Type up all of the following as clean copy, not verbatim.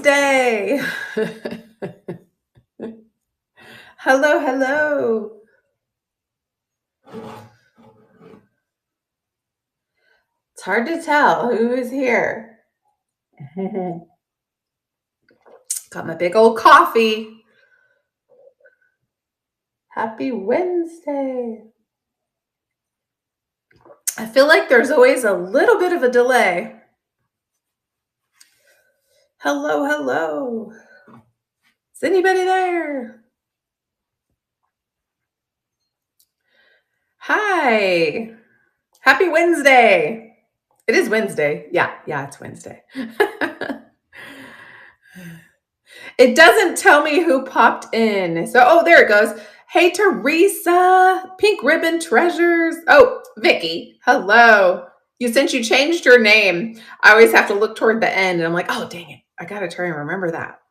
Wednesday. Hello, hello. It's hard to tell who is here. Got my big old coffee. Happy Wednesday. I feel like there's always a little bit of a delay. Hello, hello. Is anybody there? Hi. Happy Wednesday. It is Wednesday. Yeah, it's Wednesday. It doesn't tell me who popped in. So, there it goes. Hey, Teresa, Pink Ribbon Treasures. Oh, Vicky, hello. Since you changed your name, I always have to look toward the end and I'm like, oh, dang it. I got to try and remember that.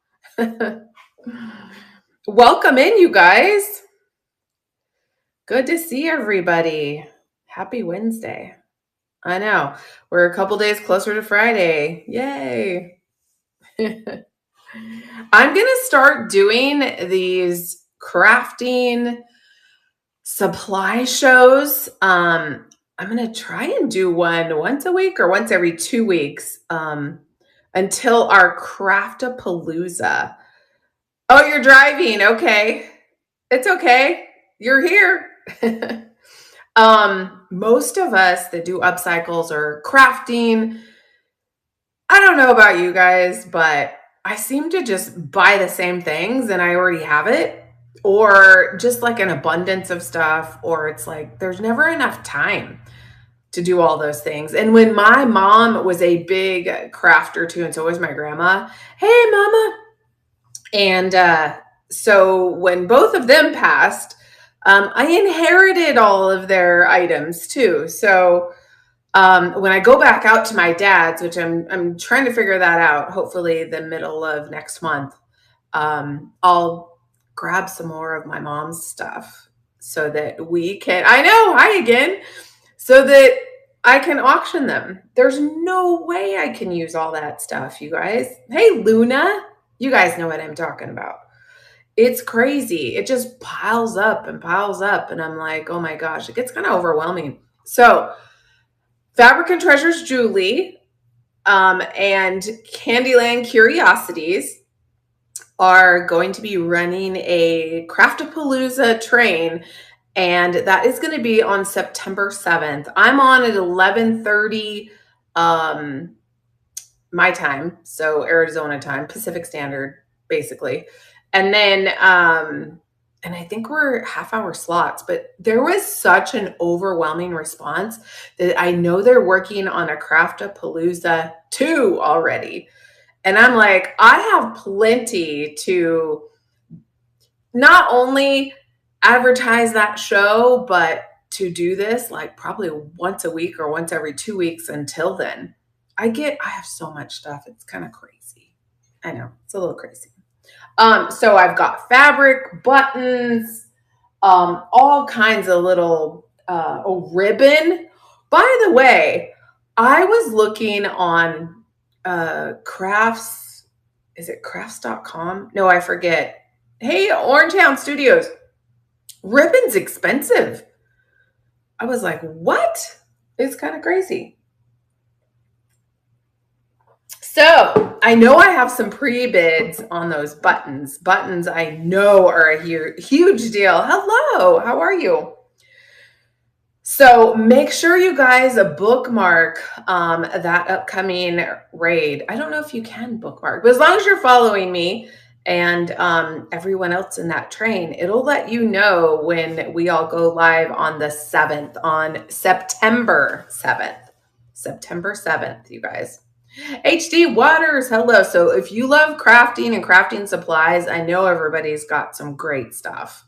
Welcome in, you guys. Good to see everybody. Happy Wednesday. I know. We're a couple days closer to Friday. Yay. I'm going to start doing these crafting supply shows. I'm going to try and do one once a week or once every 2 weeks until our Craftapalooza. Oh, you're driving. Okay. It's okay. You're here. Most of us that do upcycles or crafting, I don't know about you guys, but I seem to just buy the same things and I already have it, or just like an abundance of stuff, or it's like there's never enough time to do all those things. And when my mom was a big crafter too, and so was my grandma. Hey, mama. And so when both of them passed, I inherited all of their items too. So when I go back out to my dad's, which I'm trying to figure that out, hopefully the middle of next month, I'll grab some more of my mom's stuff so that we can, I know, hi again, so that I can auction them. There's no way I can use all that stuff, you guys. Hey, Luna, you guys know what I'm talking about. It's crazy. It just piles up and piles up. And I'm like, oh my gosh, it gets kind of overwhelming. So Fabric and Treasures Julie and Candyland Curiosities are going to be running a Craftapalooza train, and that is going to be on September 7th. I'm on at 11:30 my time, so Arizona time, Pacific Standard, basically. And then and I think we're half-hour slots, but there was such an overwhelming response that I know they're working on a Craftapalooza 2 already. And I'm like, I have plenty to not only advertise that show, but to do this like probably once a week or once every 2 weeks until then. I have so much stuff. It's kind of crazy. I know, it's a little crazy. So I've got fabric, buttons, all kinds of little ribbon. By the way, I was looking on crafts. Is it crafts.com? No, I forget. Hey, Orangetown Studios. Ribbon's expensive. I was like, what? It's kind of crazy. So I know I have some pre-bids on those buttons. Buttons I know are a huge deal. Hello, how are you? So make sure you guys bookmark that upcoming raid. I don't know if you can bookmark, but as long as you're following me and everyone else in that train, it'll let you know when we all go live on the 7th, on September 7th. September 7th, you guys. HD Waters, hello. So if you love crafting and crafting supplies, I know everybody's got some great stuff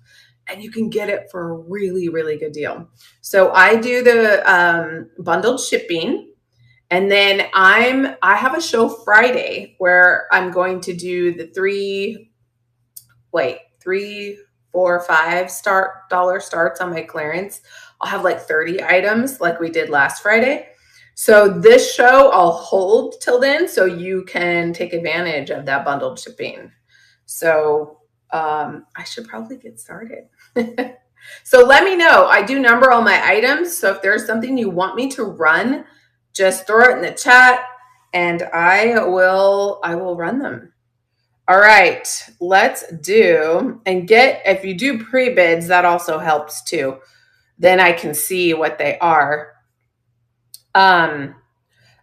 and you can get it for a really, really good deal. So I do the bundled shipping, and then I have a show Friday where I'm going to do the $3, $4, $5 dollar starts on my clearance. I'll have like 30 items like we did last Friday. So this show I'll hold till then so you can take advantage of that bundled shipping. So I should probably get started. So let me know. I do number all my items. So if there's something you want me to run, just throw it in the chat and I will run them. All right, let's do and get, if you do pre-bids, that also helps too. Then I can see what they are.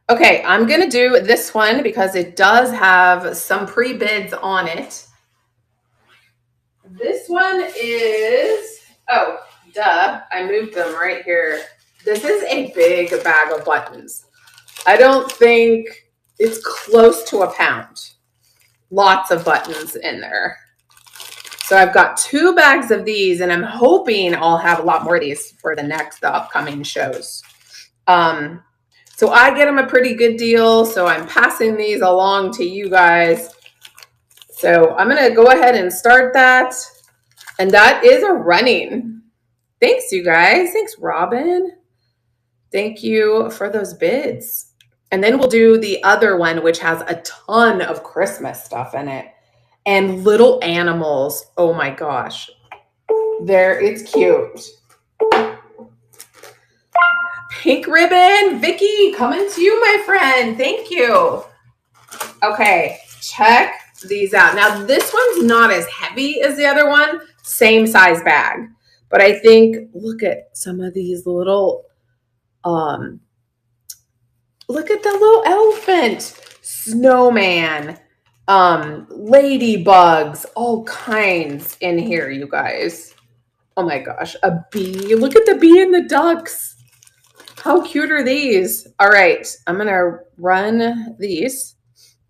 Okay, I'm gonna do this one because it does have some pre-bids on it. This one is, oh, duh, I moved them right here. This is a big bag of buttons. I don't think it's close to a pound. Lots of buttons in there. So I've got 2 bags of these and I'm hoping I'll have a lot more of these for the upcoming shows. So I get them a pretty good deal. So I'm passing these along to you guys. So I'm going to go ahead and start that. And that is a running. Thanks, you guys. Thanks, Robin. Thank you for those bids. And then we'll do the other one, which has a ton of Christmas stuff in it. And little animals. Oh my gosh. It's cute. Pink ribbon. Vicky, coming to you, my friend. Thank you. Okay, check these out. Now, this one's not as heavy as the other one. Same size bag. But I think, look at some of these little, look at the little elephant, snowman, ladybugs, all kinds in here, you guys. Oh my gosh, a bee. Look at the bee and the ducks. How cute are these? All right, I'm going to run these.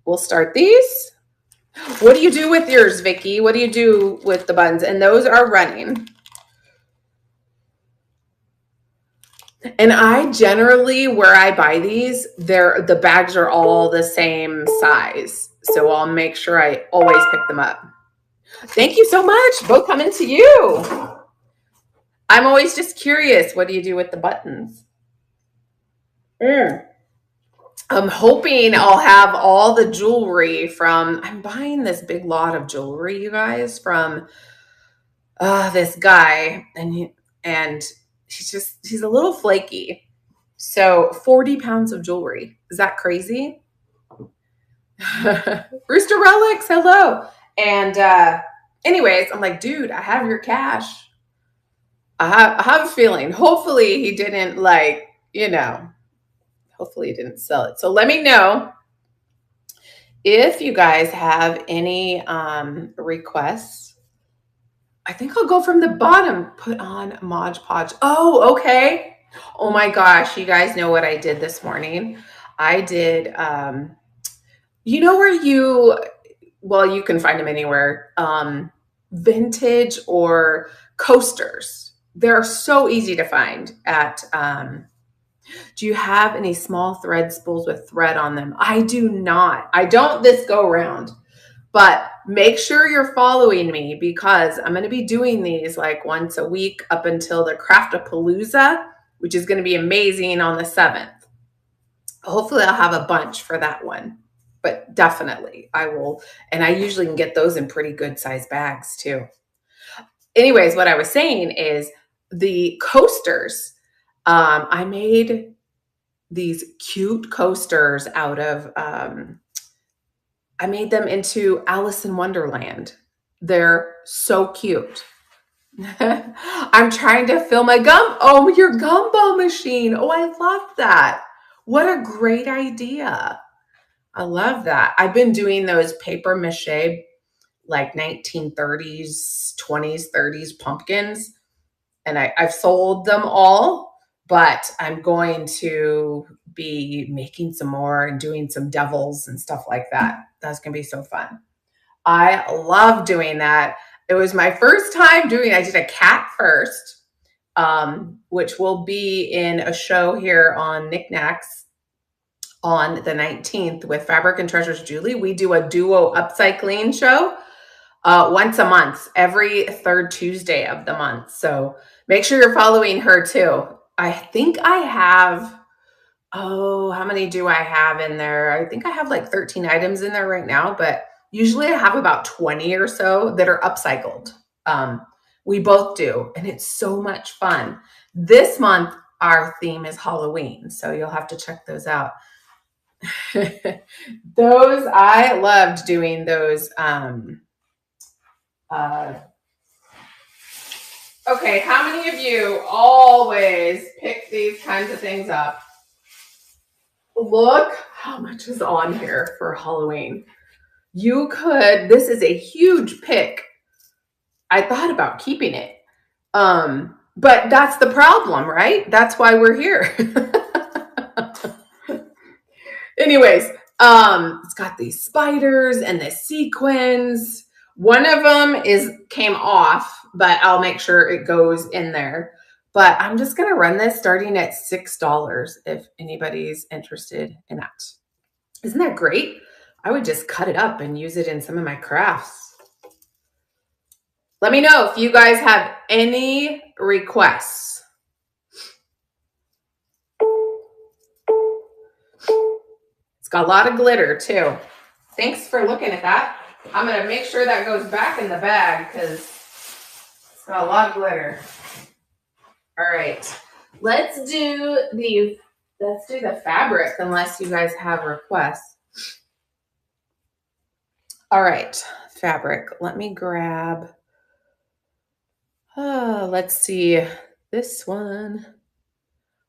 We'll start these. What do you do with yours, Vicky? What do you do with the buttons? And those are running. And I generally, where I buy these, the bags are all the same size. So I'll make sure I always pick them up. Thank you so much. Both coming to you. I'm always just curious. What do you do with the buttons? I'm hoping I'll have all the jewelry I'm buying this big lot of jewelry, you guys, from this guy. And he's a little flaky. So 40 pounds of jewelry. Is that crazy? Rooster Relics, hello. And anyways, I'm like, dude, I have your cash. I have a feeling. Hopefully he didn't hopefully he didn't sell it. So let me know if you guys have any requests. I think I'll go from the bottom. Put on Mod Podge. Oh, okay. Oh my gosh, you guys know what I did this morning? I did, you know where you can find them anywhere, vintage or coasters. They're so easy to find at, do you have any small thread spools with thread on them? I do not. I don't this go round, but make sure you're following me because I'm going to be doing these like once a week up until the Craftapalooza, which is going to be amazing on the 7th. Hopefully I'll have a bunch for that one, but definitely I will. And I usually can get those in pretty good size bags too. Anyways, what I was saying is the coasters. I made these cute coasters out of, I made them into Alice in Wonderland. They're so cute. I'm trying to fill my your gumball machine. Oh, I love that. What a great idea. I love that. I've been doing those paper mache, like 1930s, 20s, 30s pumpkins. And I've sold them all, but I'm going to be making some more and doing some devils and stuff like that. That's going to be so fun. I love doing that. It was my first time I did a cat first, which will be in a show here on Knickknacks on the 19th with Fabric and Treasures Julie. We do a duo upcycling show once a month, every 3rd Tuesday of the month. So make sure you're following her too. I think I have Oh, how many do I have in there? I think I have like 13 items in there right now, but usually I have about 20 or so that are upcycled. Um, we both do, and it's so much fun. This month, our theme is Halloween, so you'll have to check those out. Those, I loved doing those. Uh, okay, how many of you always pick these kinds of things up? Look how much is on here for Halloween. You could, this is a huge pick. I thought about keeping it. But that's the problem, right? That's why we're here. Anyways, it's got these spiders and the sequins. One of them came off, but I'll make sure it goes in there. But I'm just gonna run this starting at $6 if anybody's interested in that. Isn't that great? I would just cut it up and use it in some of my crafts. Let me know if you guys have any requests. It's got a lot of glitter too. Thanks for looking at that. I'm gonna make sure that goes back in the bag because it's got a lot of glitter. All right, let's do the fabric unless you guys have requests. All right, fabric. Let me grab. Let's see this one.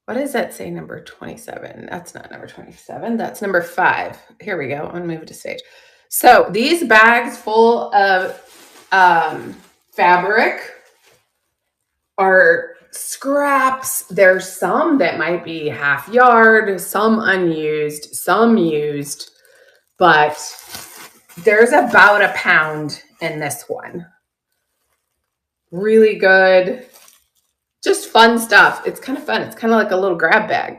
What does that say? Number 27. That's not number 27. That's number 5. Here we go. I'm gonna move it to stage. So these bags full of fabric are scraps. There's some that might be half yard, some unused, some used, but there's about a pound in this one. Really good. Just fun stuff. It's kind of fun. It's kind of like a little grab bag.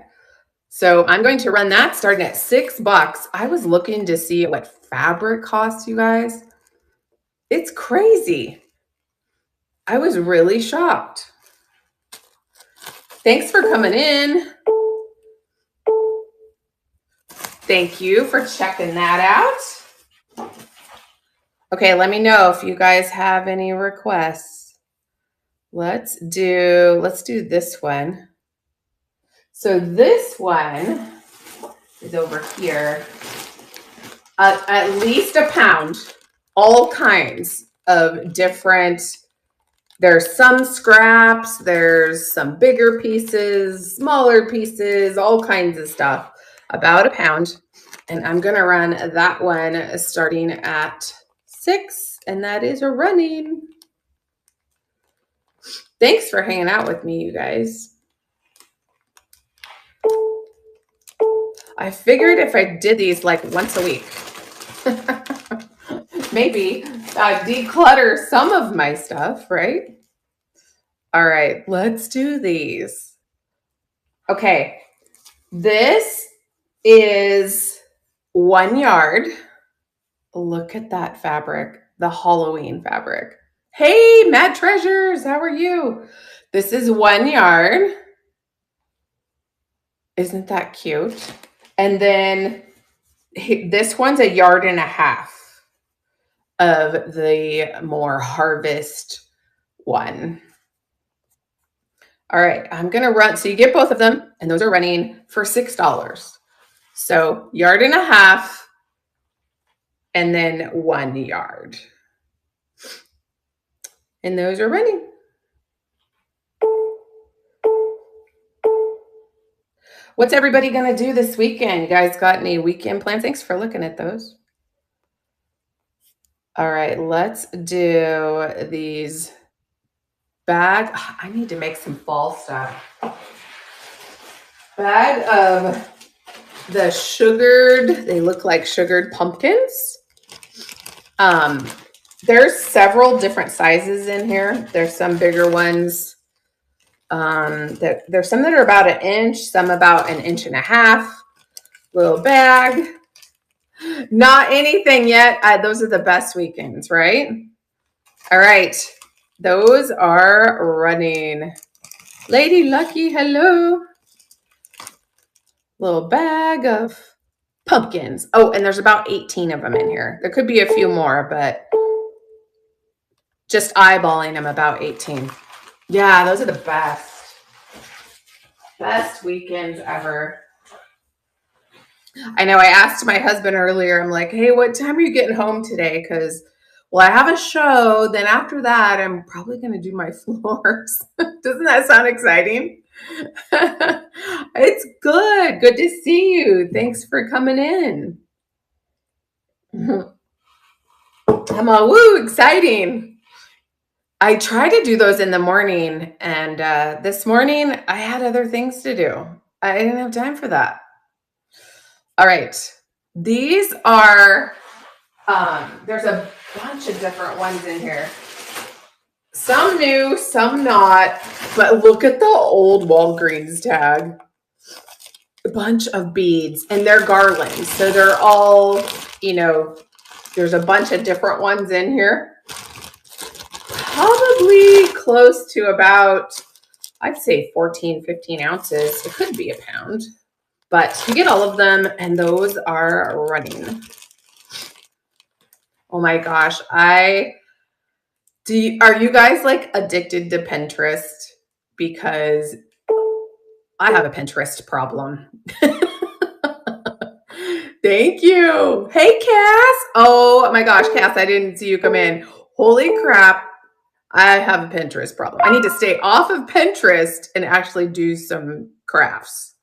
So I'm going to run that starting at $6. I was looking to see what fabric costs, you guys. It's crazy. I was really shocked. Thanks for coming in. Thank you for checking that out. Okay, let me know if you guys have any requests. Let's do this one. So this one is over here. At least a pound, all kinds of different. There's some scraps, there's some bigger pieces, smaller pieces, all kinds of stuff. About a pound. And I'm going to run that one starting at 6, and that is running. Thanks for hanging out with me, you guys. I figured if I did these like once a week, maybe declutter some of my stuff, right? All right, let's do these. Okay, this is 1 yard. Look at that fabric, the Halloween fabric. Hey, Mad Treasures, how are you? This is 1 yard. Isn't that cute? And then this one's 1.5 yards of the more harvest one. All right, I'm gonna run. So you get both of them, and those are running for $6. So 1.5 yards, and then 1 yard. And those are running. What's everybody gonna do this weekend? You guys got any weekend plans? Thanks for looking at those. All right, let's do these bag. I need to make some fall stuff. Bag of the sugared, they look like sugared pumpkins. There's several different sizes in here. There's some bigger ones. There's some that are about 1 inch, some about 1.5 inches. Little bag. Not anything yet. Those are the best weekends, right? All right. Those are running. Lady Lucky, hello. Little bag of pumpkins. Oh, and there's about 18 of them in here. There could be a few more, but just eyeballing them, about 18. Yeah, those are the best. Best weekends ever. I know I asked my husband earlier, I'm like, hey, what time are you getting home today? Because, well, I have a show. Then after that, I'm probably going to do my floors. Doesn't that sound exciting? It's good. Good to see you. Thanks for coming in. I'm all, woo, exciting. I try to do those in the morning. And this morning, I had other things to do. I didn't have time for that. All right. These are, there's a bunch of different ones in here. Some new, some not. But look at the old Walgreens tag. A bunch of beads, and they're garlands. So they're all, there's a bunch of different ones in here. Probably close to about, I'd say 14, 15 ounces. It could be a pound. But you get all of them, and those are running. Oh my gosh. Are you guys like addicted to Pinterest? Because I have a Pinterest problem. Thank you. Hey, Cass. Oh my gosh, Cass, I didn't see you come in. Holy crap. I have a Pinterest problem. I need to stay off of Pinterest and actually do some crafts.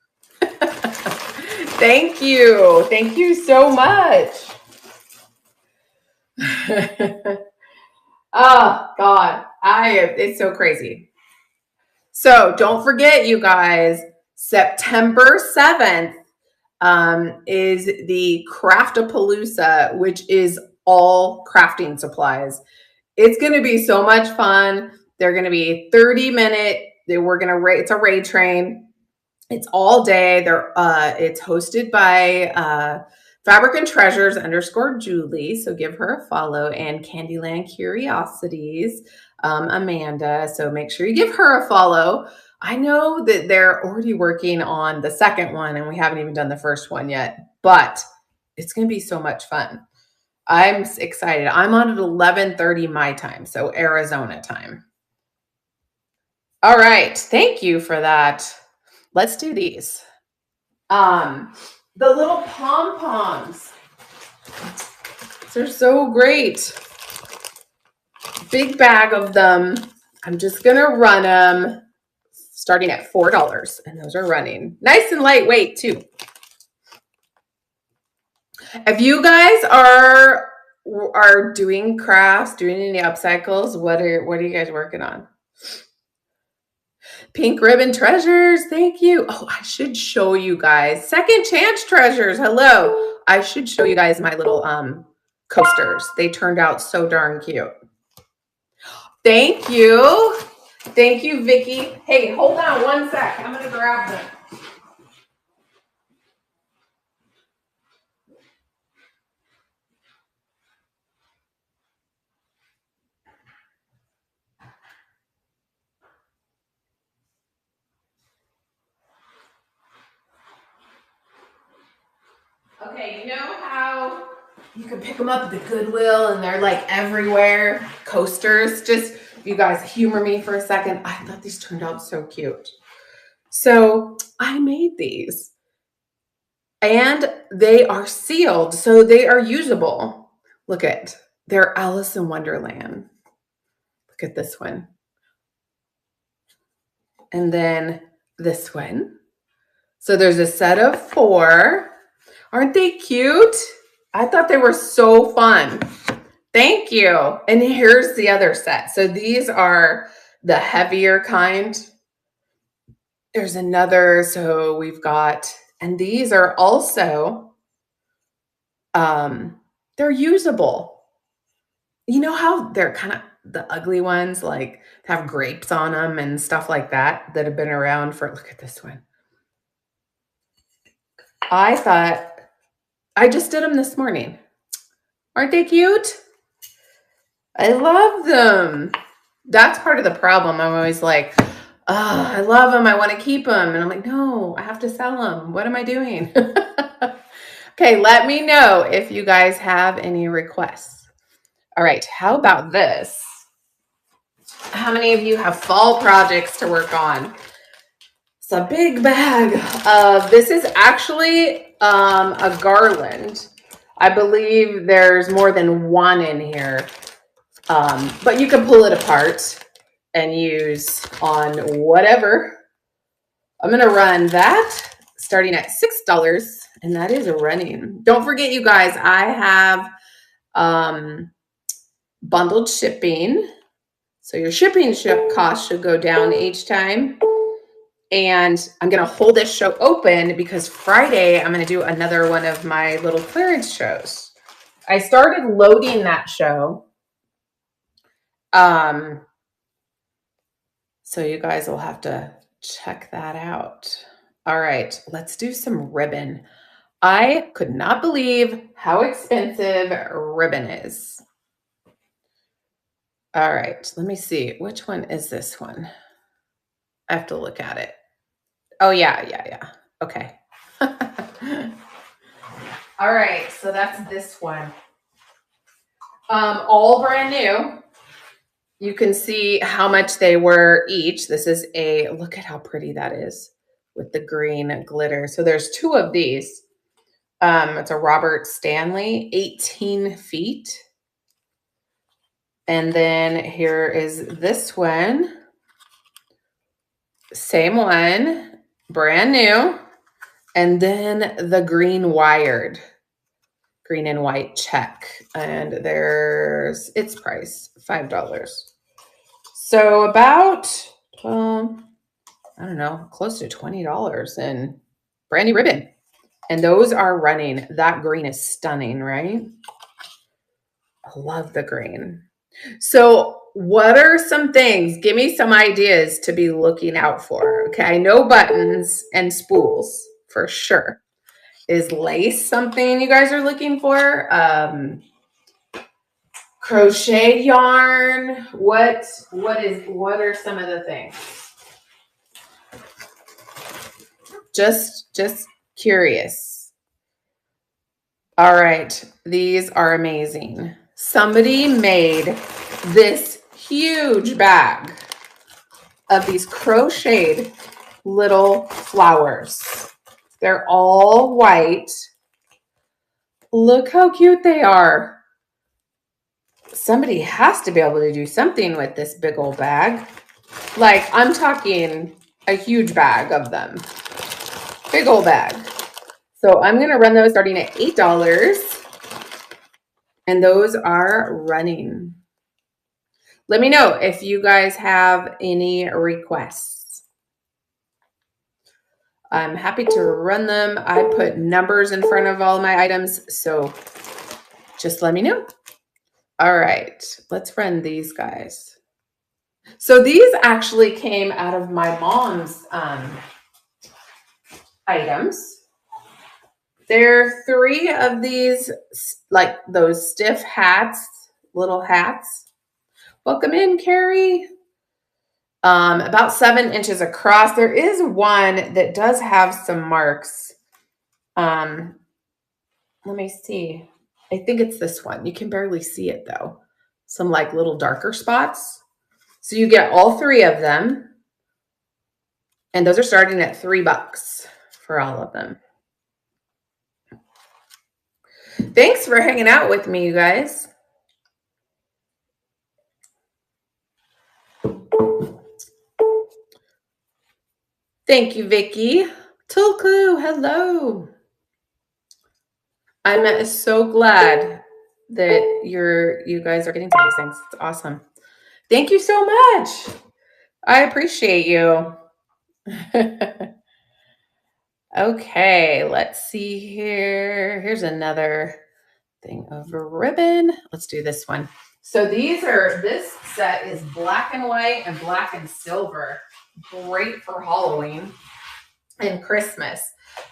Thank you. Thank you so much. Oh, God. It's so crazy. So don't forget, you guys, September 7th is the Craftapalooza, which is all crafting supplies. It's going to be so much fun. They're going to be 30-minute. It's a raid train. It's all day. It's hosted by Fabric and Treasures _Julie. So give her a follow, and Candyland Curiosities, Amanda. So make sure you give her a follow. I know that they're already working on the second one, and we haven't even done the first one yet, but it's going to be so much fun. I'm excited. I'm on at 11:30 my time, so Arizona time. All right. Thank you for that. Let's do these. The little pom-poms. They're so great. Big bag of them. I'm just going to run them starting at $4, and those are running. Nice and lightweight too. If you guys are doing crafts, doing any upcycles, what are you guys working on? Pink Ribbon Treasures, thank you. Oh, I should show you guys. Second Chance Treasures, hello. I should show you guys my little coasters. They turned out so darn cute. Thank you. Thank you, Vicki. Hey, hold on one sec. I'm going to grab them. Okay, you know how you can pick them up at the Goodwill and they're like everywhere? Coasters. Just, you guys humor me for a second. I thought these turned out so cute. So I made these. And they are sealed, so they are usable. Look at, they're Alice in Wonderland. Look at this one. And then this one. So there's a set of 4. Aren't they cute? I thought they were so fun. Thank you. And here's the other set. So these are the heavier kind. There's another, so we've got, and these are also, they're usable. You know how they're kind of the ugly ones, like have grapes on them and stuff like that have been around for, look at this one. I thought, I just did them this morning. Aren't they cute? I love them. That's part of the problem. I'm always like, I love them. I want to keep them. And I'm like, no, I have to sell them. What am I doing? Okay, let me know if you guys have any requests. All right, how about this? How many of you have fall projects to work on? It's a big bag of, this is actually a garland. I believe there's more than one in here, but you can pull it apart and use on whatever. I'm going to run that starting at $6, and that is running. Don't forget, you guys, I have bundled shipping. So your shipping cost should go down each time. And I'm going to hold this show open because Friday I'm going to do another one of my little clearance shows. I started loading that show. So you guys will have to check that out. All right, let's do some ribbon. I could not believe how expensive ribbon is. All right, let me see. Which one is this one? I have to look at it. Oh, yeah. Okay. All right, so that's this one. All brand new. You can see how much they were each. This is look at how pretty that is with the green glitter. So there's two of these. It's a Robert Stanley, 18 feet. And then here is this one. Same one, brand new. And then the green wired, green and white check. And there's its price, $5. So about, I don't know, close to $20 in brand new ribbon. And those are running. That green is stunning, right? I love the green. So what are some things? Give me some ideas to be looking out for. Okay, I know buttons and spools for sure. Is lace something you guys are looking for? Crochet yarn. What are some of the things? Just curious. All right, these are amazing. Somebody made this huge bag of these crocheted little flowers. They're all white. Look how cute they are. Somebody has to be able to do something with this big old bag. Like, I'm talking a huge bag of them. Big old bag. So I'm going to run those starting at $8. And those are running. Let me know if you guys have any requests. I'm happy to run them. I put numbers in front of all my items, so just let me know. All right, let's run these guys. So these actually came out of my mom's items. There are 3 of these, like those stiff hats, little hats. Welcome in, Carrie. About 7 inches across. There is one that does have some marks. Let me see. I think it's this one. You can barely see it though. Some like little darker spots. So you get all 3 of them. And those are starting at $3 for all of them. Thanks for hanging out with me, you guys. Thank you, Vicky. Tulku, hello. I'm so glad that you guys are getting to these things. It's awesome. Thank you so much. I appreciate you. Okay, let's see here. Here's another thing of ribbon. Let's do this one. So this set is black and white and black and silver. Great for Halloween and Christmas.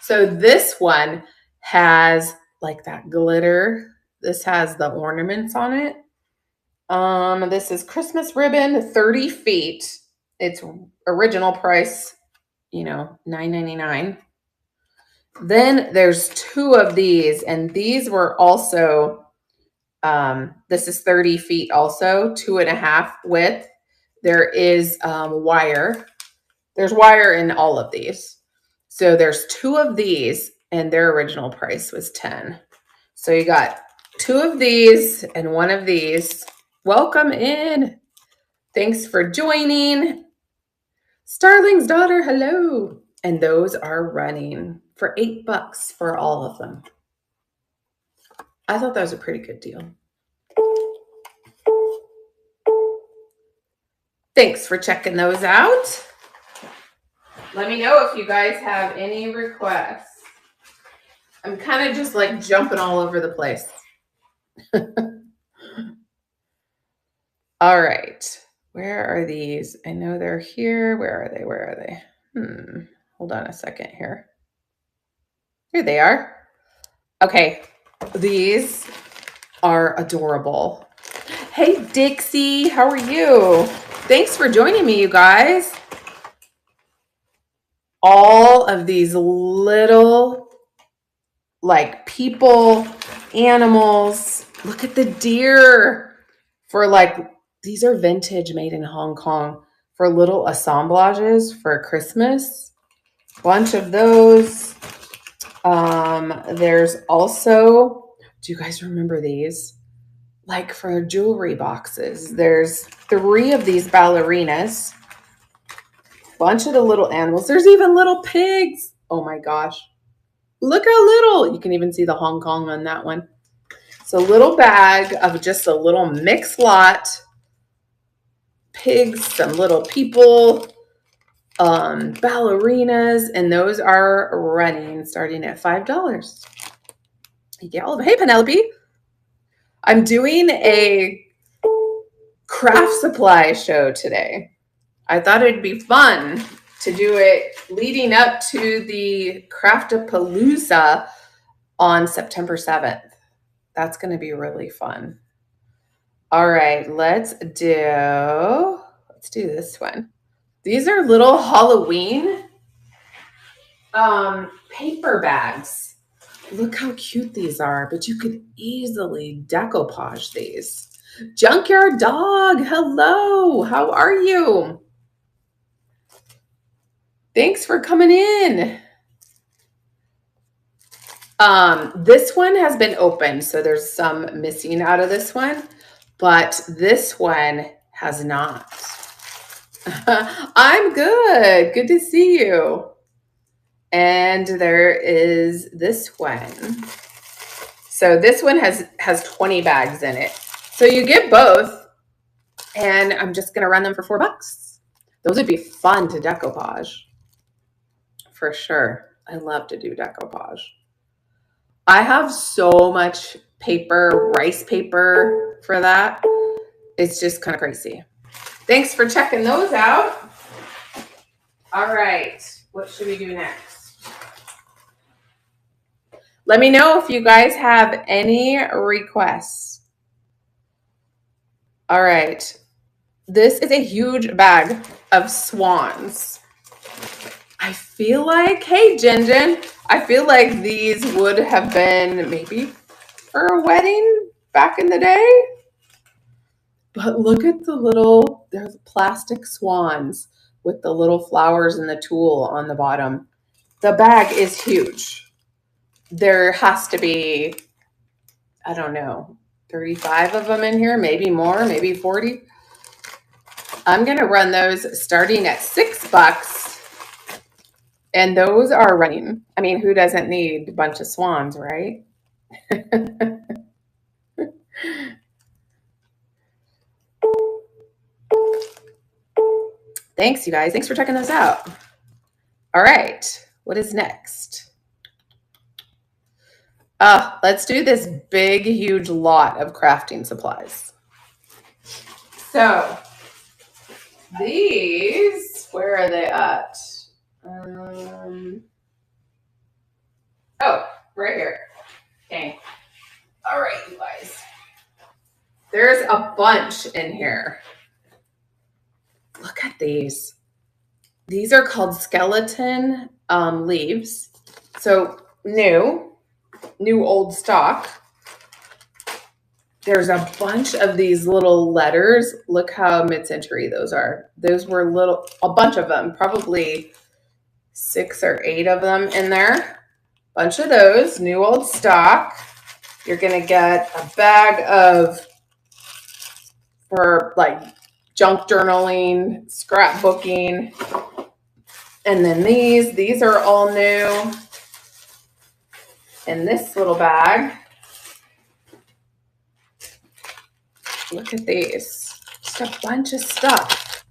So this one has like that glitter. This has the ornaments on it. This is Christmas ribbon, 30 feet. It's original price, you know, $9.99. Then there's two of these, and these were also, this is 30 feet also, 2.5 width. There is wire. There's wire in all of these. So there's two of these, and their original price was 10. So you got two of these and one of these. Welcome in. Thanks for joining. Starling's daughter, hello. And those are running for $8 for all of them. I thought that was a pretty good deal. Thanks for checking those out. Let me know if you guys have any requests. I'm kind of just like jumping all over the place. All right. Where are these? I know they're here. Where are they? Where are they? Hold on a second here. Here they are. Okay. These are adorable. Hey, Dixie. How are you? Thanks for joining me, you guys. All of these little, like, people, animals. Look at the deer. For like, these are vintage, made in Hong Kong, for little assemblages for Christmas. Bunch of those. There's also, do you guys remember these? Like for jewelry boxes. There's 3 of these ballerinas. Bunch of the little animals. There's even little pigs. Oh my gosh. Look how little. You can even see the Hong Kong on that one. It's a little bag of just a little mixed lot. Pigs, some little people, ballerinas, and those are running starting at $5. Yeah, hey, Penelope. I'm doing a craft supply show today. I thought it'd be fun to do it leading up to the Craftapalooza on September 7th. That's going to be really fun. All right, let's do this one. These are little Halloween paper bags. Look how cute these are, but you could easily decoupage these. Junkyard Dog, hello. How are you? Thanks for coming in. This one has been opened, so there's some missing out of this one, but this one has not. I'm good. Good to see you. And there is this one. So this one has 20 bags in it. So you get both, and I'm just going to run them for $4. Those would be fun to decoupage. For sure. I love to do decoupage. I have so much paper, rice paper for that. It's just kind of crazy. Thanks for checking those out. All right. What should we do next? Let me know if you guys have any requests. All right. This is a huge bag of swans. I feel like, hey, Jen, I feel like these would have been maybe for a wedding back in the day. But look at there's plastic swans with the little flowers and the tulle on the bottom. The bag is huge. There has to be, I don't know, 35 of them in here, maybe more, maybe 40. I'm going to run those starting at $6. And those are running. I mean, who doesn't need a bunch of swans, right? Thanks, you guys. Thanks for checking those out. All right. What is next? Let's do this big, huge lot of crafting supplies. So these, where are they at? Oh, right here. Okay. All right, you guys. There's a bunch in here. Look at these. These are called skeleton leaves. So new old stock. There's a bunch of these little letters. Look how mid-century those are. Those were a bunch of them, probably 6 or 8 of them in there. Bunch of those, new old stock. You're going to get a bag for like junk journaling, scrapbooking. And then these are all new in this little bag. Look at these. Just a bunch of stuff.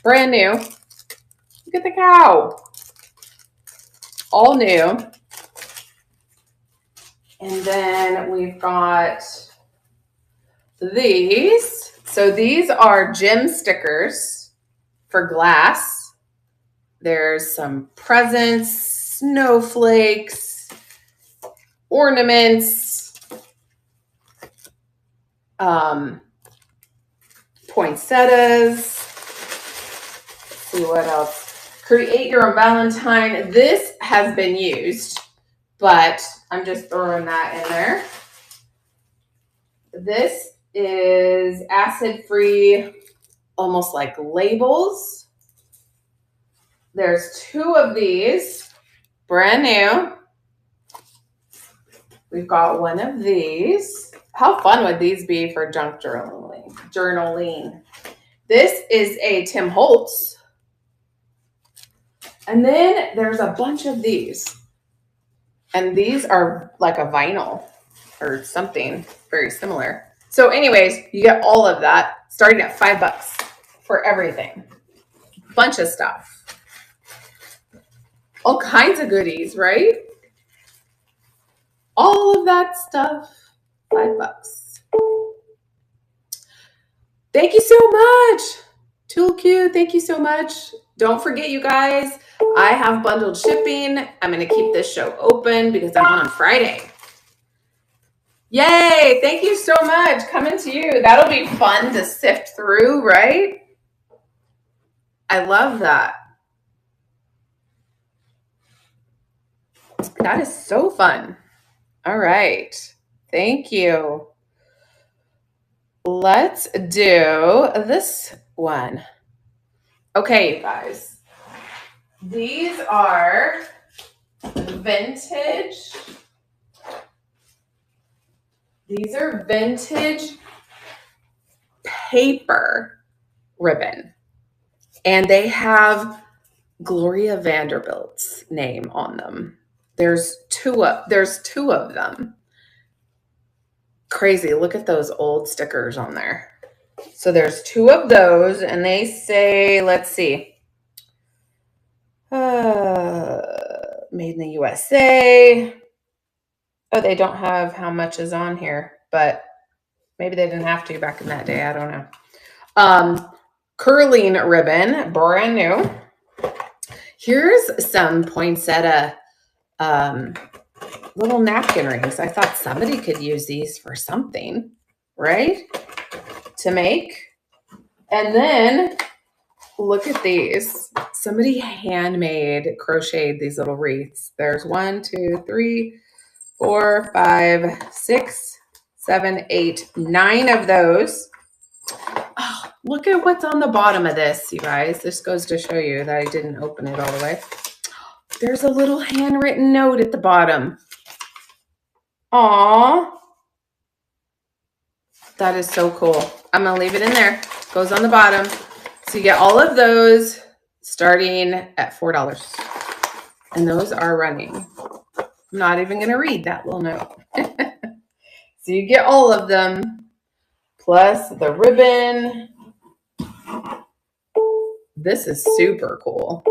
Brand new. Look at the cow. All new. And then we've got these. So these are gem stickers for glass. There's some presents, snowflakes, ornaments, poinsettias. Let's see what else. Create your own Valentine. This has been used, but I'm just throwing that in there. This is acid-free, almost like labels. There's 2 of these, brand new. We've got 1 of these. How fun would these be for junk journaling? This is a Tim Holtz. And then there's a bunch of these. And these are like a vinyl or something very similar. So anyways, you get all of that starting at $5 for everything. Bunch of stuff. All kinds of goodies, right? All of that stuff, $5. Thank you so much. ToolQ, thank you so much. Don't forget, you guys, I have bundled shipping. I'm going to keep this show open because I'm on Friday. Yay. Thank you so much. Coming to you. That'll be fun to sift through, right? I love that. That is so fun. All right. Thank you. Let's do this one. Okay, you guys. These are vintage. These are vintage paper ribbon. And they have Gloria Vanderbilt's name on them. There's two of them. Crazy. Look at those old stickers on there. So there's 2 of those, and they say, let's see, made in the USA. Oh, they don't have how much is on here, but maybe they didn't have to back in that day. I don't know. Curling ribbon, brand new. Here's some poinsettia little napkin rings. I thought somebody could use these for something, right? To make. And then look at these. Somebody handmade, crocheted these little wreaths. There's 1, 2, 3, 4, 5, 6, 7, 8, 9 of those. Oh, look at what's on the bottom of this, you guys. This goes to show you that I didn't open it all the way. There's a little handwritten note at the bottom. Aww. That is so cool. I'm going to leave it in there. Goes on the bottom. So you get all of those starting at $4. And those are running. I'm not even going to read that little note. So you get all of them, plus the ribbon. This is super cool.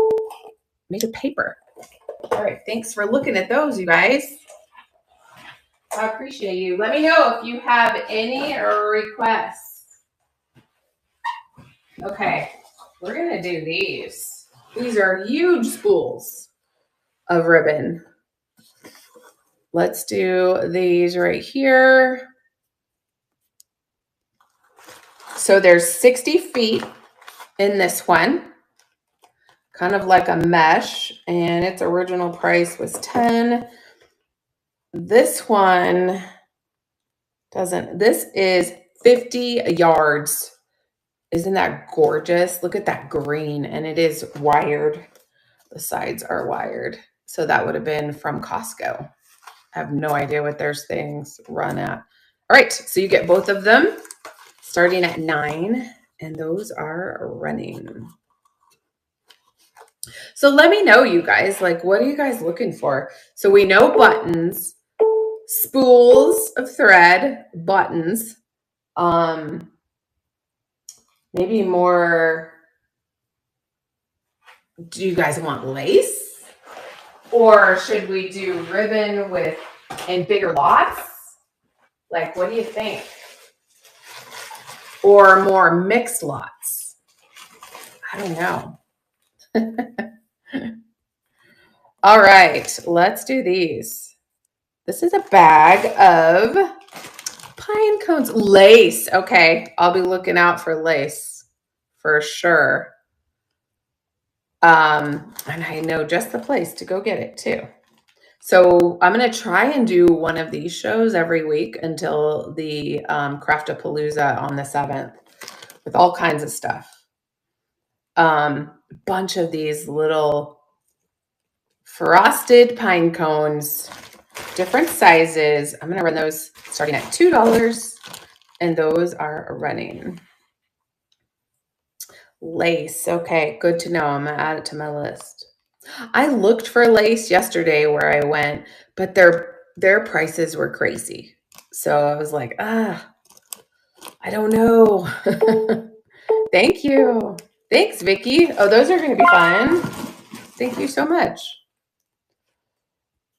Made of paper. All right, thanks for looking at those, you guys. I appreciate you. Let me know if you have any requests. Okay, we're going to do these. These are huge spools of ribbon. Let's do these right here. So there's 60 feet in this one, kind of like a mesh, and its original price was 10. This one doesn't, this is 50 yards. Isn't that gorgeous? Look at that green, and it is wired. The sides are wired. So that would have been from Costco. I have no idea what their things run at. All right, so you get both of them starting at 9, and those are running. So let me know, you guys, like, what are you guys looking for? So we know buttons, spools of thread, buttons, maybe more. Do you guys want lace? Or should we do ribbon with and bigger lots? Like, what do you think? Or more mixed lots? I don't know. All right, let's do these. This is a bag of pine cones. Lace. Okay, I'll be looking out for lace for sure. And I know just the place to go get it too. So I'm going to try and do one of these shows every week until the Craftapalooza on the 7th with all kinds of stuff. Bunch of these little frosted pine cones, different sizes. I'm going to run those starting at $2, and those are running. Lace. Okay, good to know. I'm going to add it to my list. I looked for lace yesterday where I went, but their prices were crazy. So I was like, I don't know. Thank you. Thanks, Vicki. Oh, those are going to be fun. Thank you so much.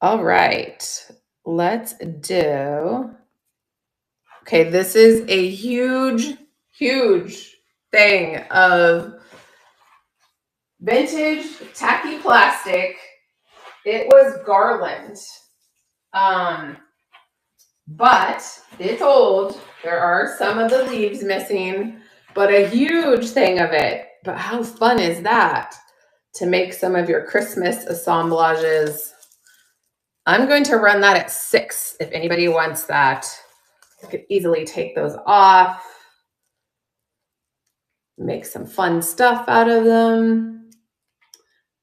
All right, let's do. Okay, this is a huge, huge thing of vintage tacky plastic. It was garland. But it's old. There are some of the leaves missing, but a huge thing of it. But how fun is that to make some of your Christmas assemblages? I'm going to run that at 6 if anybody wants that. You could easily take those off, make some fun stuff out of them.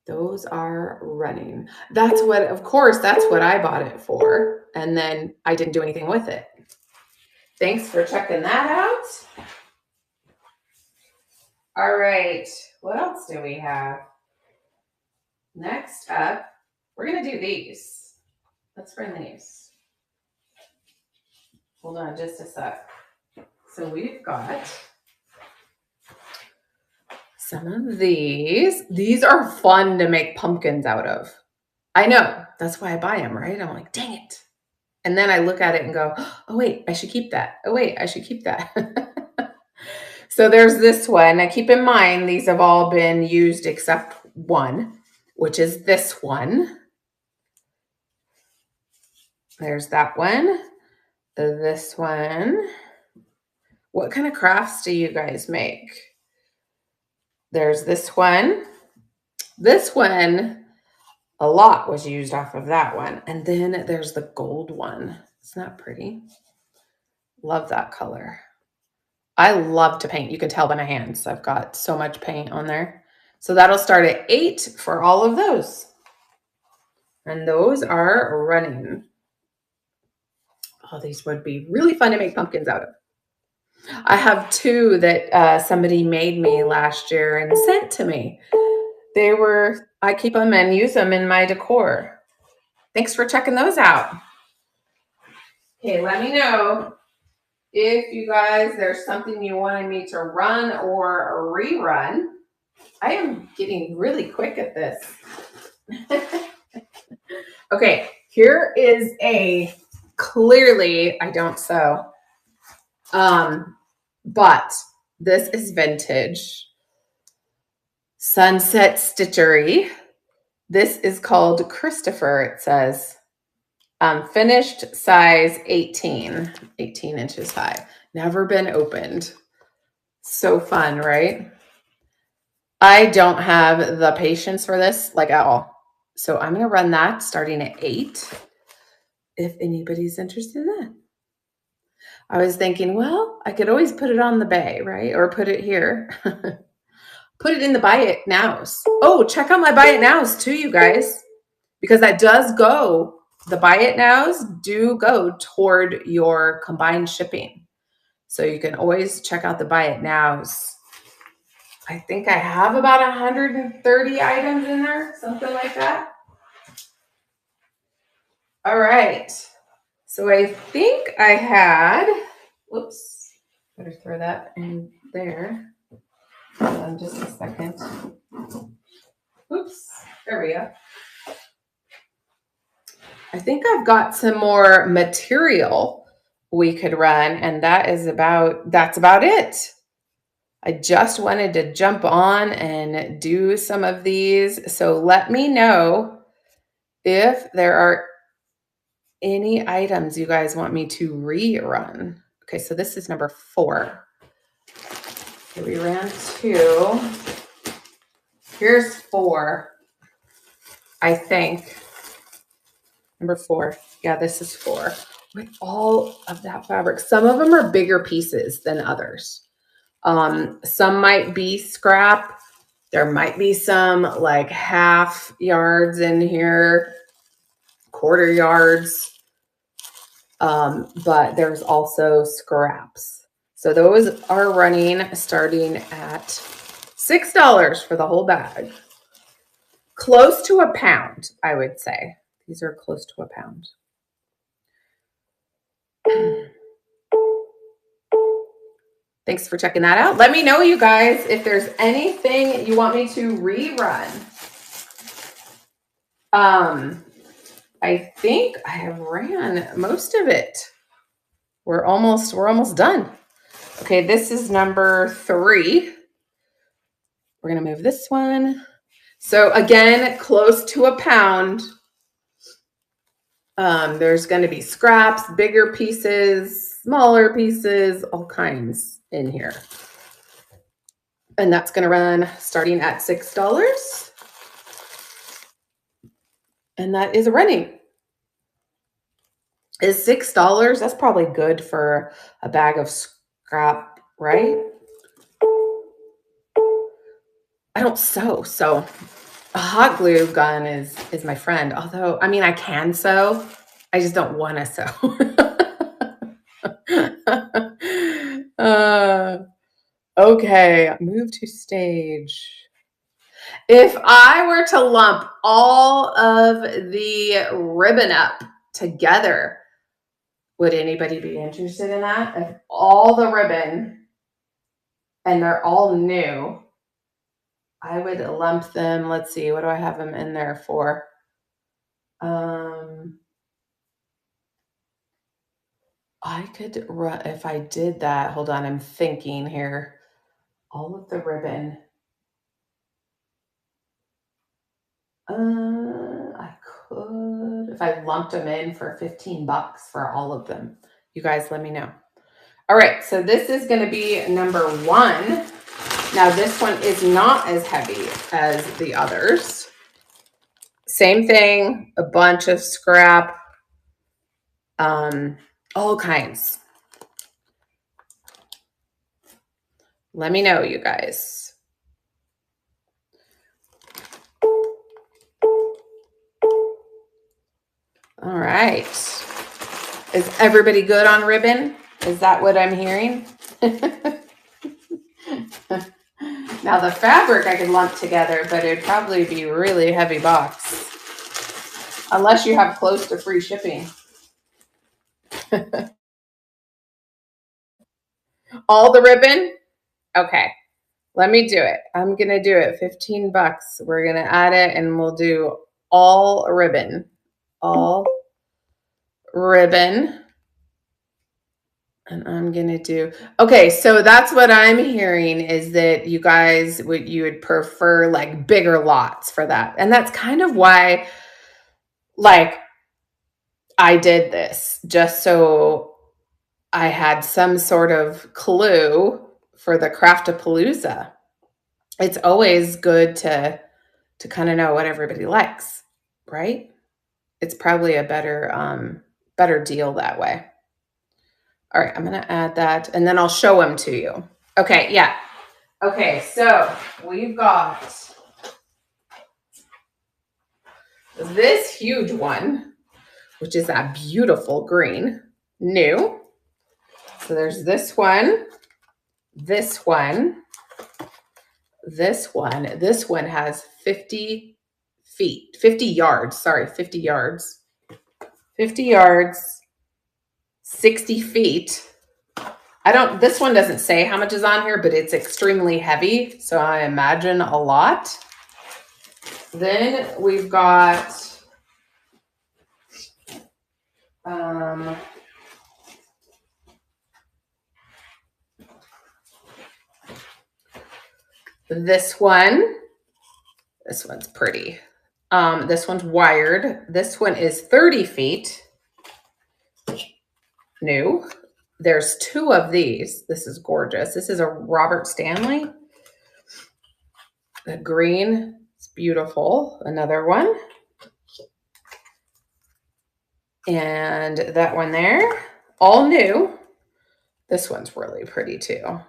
Those are running. That's what, of course, that's what I bought it for. And then I didn't do anything with it. Thanks for checking that out. All right, what else do we have? Next up, we're going to do these. Let's bring these. Hold on just a sec. So we've got some of these. These are fun to make pumpkins out of. I know. That's why I buy them, right? I'm like, dang it. And then I look at it and go, oh, wait, I should keep that. Oh, wait, I should keep that. So there's this one. Now keep in mind, these have all been used except one, which is this one. There's that one. This one. What kind of crafts do you guys make? There's this one. This one, a lot was used off of that one. And then there's the gold one. Isn't that pretty? Love that color. I love to paint. You can tell by my hands. I've got so much paint on there. So that'll start at 8 for all of those. And those are running. Oh, these would be really fun to make pumpkins out of. I have 2 that somebody made me last year and sent to me. I keep them and use them in my decor. Thanks for checking those out. Okay, let me know if you guys, there's something you wanted me to run or rerun. I am getting really quick at this. Okay, here is a, clearly I don't sew, but this is vintage Sunset Stitchery. This is called Christopher, it says. Finished size 18 inches high. Never been opened. So fun, right? I don't have the patience for this, like, at all. So I'm gonna run that starting at 8, if anybody's interested in that. I was thinking, well, I could always put it on the bay, right? Or put it here. Put it in the buy it nows. Oh, check out my buy it nows too, you guys, because that does go, the buy it nows do go toward your combined shipping. So you can always check out the buy it nows. I think I have about 130 items in there, something like that. All right. So I think I had, whoops, better throw that in there. Hold on just a second. Oops, there we go. I think I've got some more material we could run, and that's about it. I just wanted to jump on and do some of these. So let me know if there are any items you guys want me to rerun. Okay, so this is number 4. Okay, we ran 2. Here's 4, I think. Number 4. Yeah, this is 4. With all of that fabric. Some of them are bigger pieces than others. Some might be scrap. There might be some like half yards in here, quarter yards. But there's also scraps. So those are running starting at $6 for the whole bag. Close to a pound, I would say. These are close to a pound. Thanks for checking that out. Let me know, you guys, if there's anything you want me to rerun. I think I have ran most of it. We're almost done. Okay, this is number 3. We're gonna move this one. So again, close to a pound. There's gonna be scraps, bigger pieces, smaller pieces, all kinds in here. And that's gonna run starting at $6. And that is running. Is $6? That's probably good for a bag of scrap, right? I don't sew, so a hot glue gun is my friend. Although, I mean, I can sew, I just don't want to sew. Okay, move to stage. If I were to lump all of the ribbon up together, would anybody be interested in that? If all the ribbon, and they're all new, I would lump them. Let's see, what do I have them in there for? I could run, if I did that, hold on, I'm thinking here. All of the ribbon. I could, if I lumped them in for $15 for all of them. You guys let me know. All right, so this is gonna be number 1. Now this one is not as heavy as the others. Same thing, a bunch of scrap, all kinds. Let me know, you guys. All right. Is everybody good on ribbon? Is that what I'm hearing? Now the fabric I could lump together, but it'd probably be a really heavy box. Unless you have close to free shipping. All the ribbon? Okay. Let me do it. I'm going to do it. $15. We're going to add it and we'll do all ribbon. All ribbon. And I'm going to do, okay, so that's what I'm hearing is that you guys you would prefer like bigger lots for that. And that's kind of why like I did this, just so I had some sort of clue for the Craftapalooza. it's always good to kind of know what everybody likes, right? It's probably a better deal that way. All right, I'm gonna add that and then I'll show them to you. Okay, yeah. Okay, so we've got this huge one, which is that beautiful green, new. So there's this one, this one, this one. This one has 50 feet, 50 yards, sorry, 50 yards. 50 yards, 60 feet. This one doesn't say how much is on here, but it's extremely heavy. So I imagine a lot. Then we've got, this one. This one's pretty. This one's wired. This one is 30 feet. New. There's two of these. This is gorgeous. This is a Robert Stanley. The green. It's beautiful. Another one. And that one there. All new. This one's really pretty too.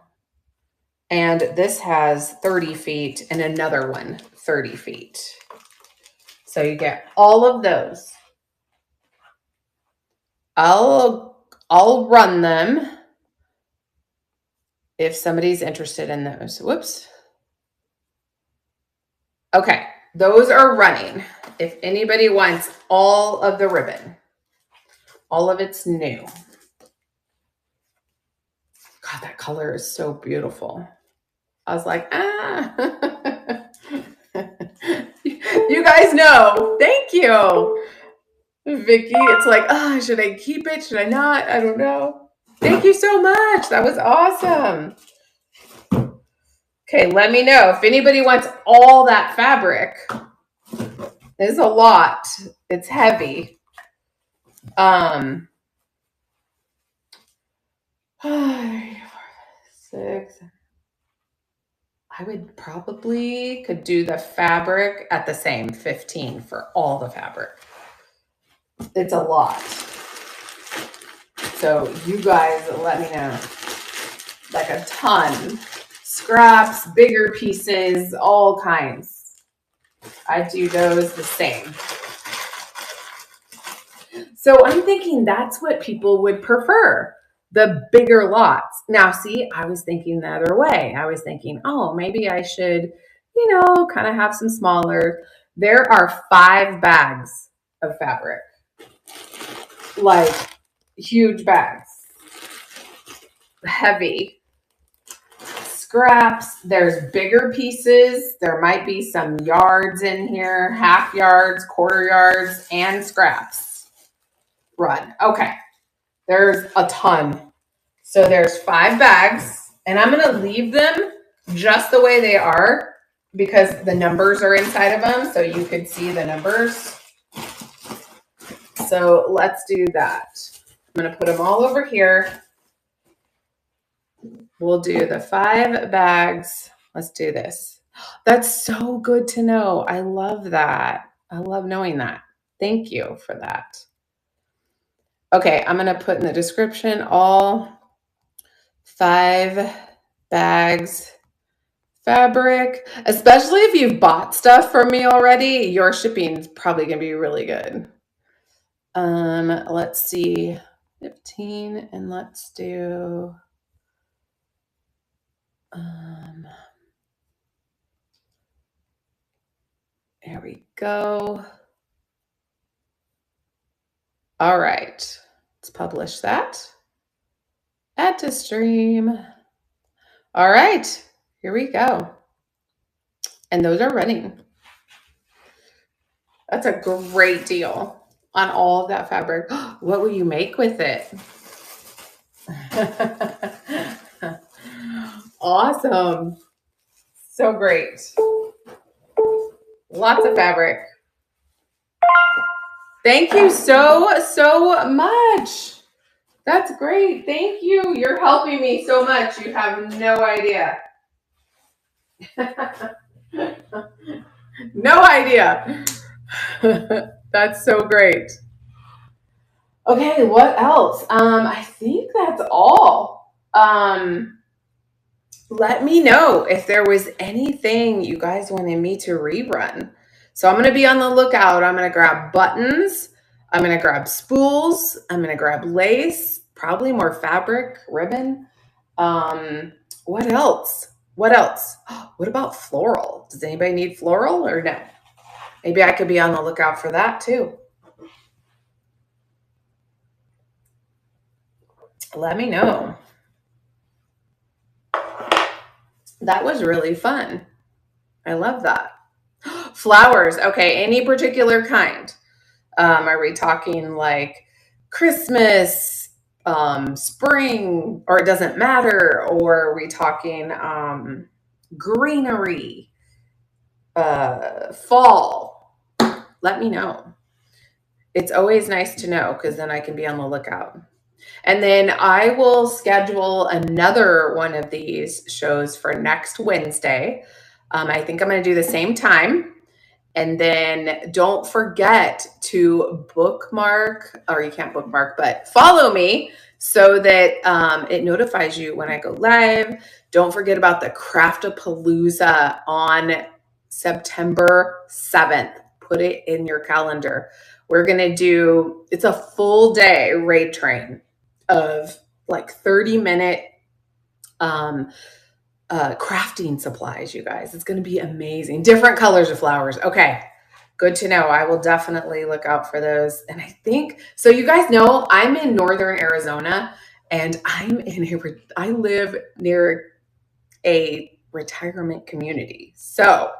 And this has 30 feet and another one 30 feet. So you get all of those. I'll run them if somebody's interested in those. Whoops. Okay, those are running. If anybody wants all of the ribbon, all of it's new. God, that color is so beautiful. I was like, You guys know. Thank you. Vicky, it's like, should I keep it? Should I not? I don't know. Thank you so much. That was awesome. Okay, let me know if anybody wants all that fabric. There's a lot. It's heavy. 5, 6. I would probably could do the fabric at the same 15 for all the fabric. It's a lot. So you guys let me know. Like a ton. Scraps, bigger pieces, all kinds. I do those the same. So I'm thinking that's what people would prefer, the bigger lots. Now, see, I was thinking the other way. I was thinking, maybe I should, kind of have some smaller. There are 5 bags of fabric, like huge bags, heavy. Scraps, there's bigger pieces. There might be some yards in here, half yards, quarter yards, and scraps. Run. Okay. There's a ton. So there's 5 bags, and I'm going to leave them just the way they are because the numbers are inside of them, so you could see the numbers. So let's do that. I'm going to put them all over here. We'll do the 5 bags. Let's do this. That's so good to know. I love that. I love knowing that. Thank you for that. Okay, I'm going to put in the description all 5 bags fabric. Especially if you've bought stuff from me already, your shipping is probably going to be really good. Let's see. 15, and let's do there we go. All right, let's publish that. Add to stream. All right, here we go. And those are running. That's a great deal on all of that fabric. What will you make with it? Awesome. So great. Lots of fabric. Thank you so much. That's great. Thank you. You're helping me so much. You have no idea. No idea. That's so great. Okay, what else? I think that's all. Let me know if there was anything you guys wanted me to rerun. So I'm going to be on the lookout. I'm going to grab buttons. I'm going to grab spools. I'm going to grab lace, probably more fabric, ribbon. What else? What else? What about floral? Does anybody need floral or no? Maybe I could be on the lookout for that too. Let me know. That was really fun. I love that. Flowers. Okay, any particular kind? Are we talking like Christmas, spring, or it doesn't matter? Or are we talking greenery, fall? Let me know. It's always nice to know because then I can be on the lookout. And then I will schedule another one of these shows for next Wednesday. I think I'm going to do the same time. And then don't forget to bookmark, or you can't bookmark, but follow me so that it notifies you when I go live. Don't forget about the Craftapalooza on September 7th. Put it in your calendar. We're going to do, it's a full day raid train of like 30-minute crafting supplies, you guys. It's going to be amazing. Different colors of flowers. Okay. Good to know. I will definitely look out for those. And I think, so you guys know I'm in Northern Arizona and I live near a retirement community. So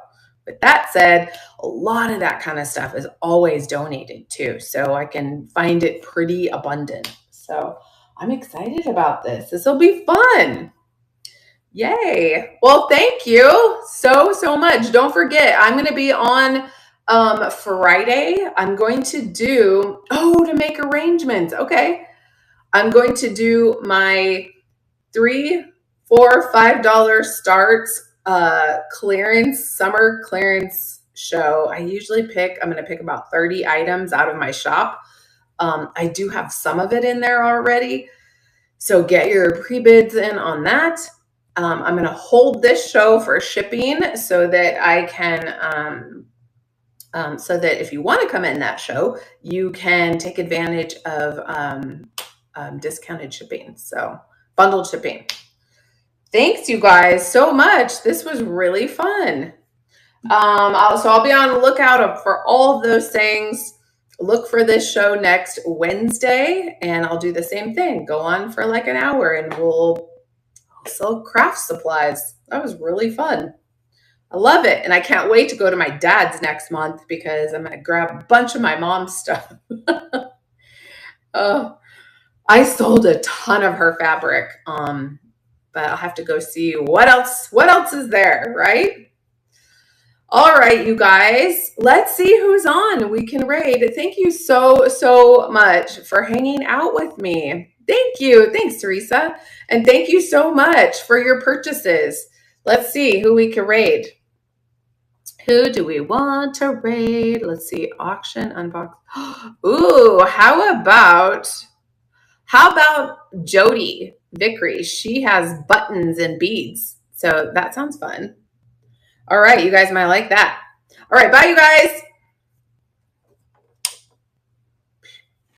with that said, a lot of that kind of stuff is always donated too. So I can find it pretty abundant. So I'm excited about this. This will be fun. Yay. Well, thank you so much. Don't forget, I'm going to be on Friday. I'm going to do, to make arrangements. Okay. I'm going to do my $3, $4, $5 starts clearance, summer clearance show. I'm going to pick about 30 items out of my shop. I do have some of it in there already. So get your pre-bids in on that. I'm going to hold this show for shipping so that I can, so that if you want to come in that show, you can take advantage of discounted shipping. So bundled shipping. Thanks, you guys, so much. This was really fun. So I'll be on the lookout for all of those things. Look for this show next Wednesday, and I'll do the same thing. Go on for like an hour, and we'll sell craft supplies. That was really fun. I love it, and I can't wait to go to my dad's next month because I'm going to grab a bunch of my mom's stuff. I sold a ton of her fabric, but I'll have to go see what else is there, right? All right, you guys, let's see who's on. We can raid. Thank you so much for hanging out with me. Thank you. Thanks, Teresa. And thank you so much for your purchases. Let's see who we can raid. Who do we want to raid? Let's see. Auction, unbox. Ooh, how about Jody Vickery? She has buttons and beads. So that sounds fun. All right, you guys might like that. All right, bye, you guys.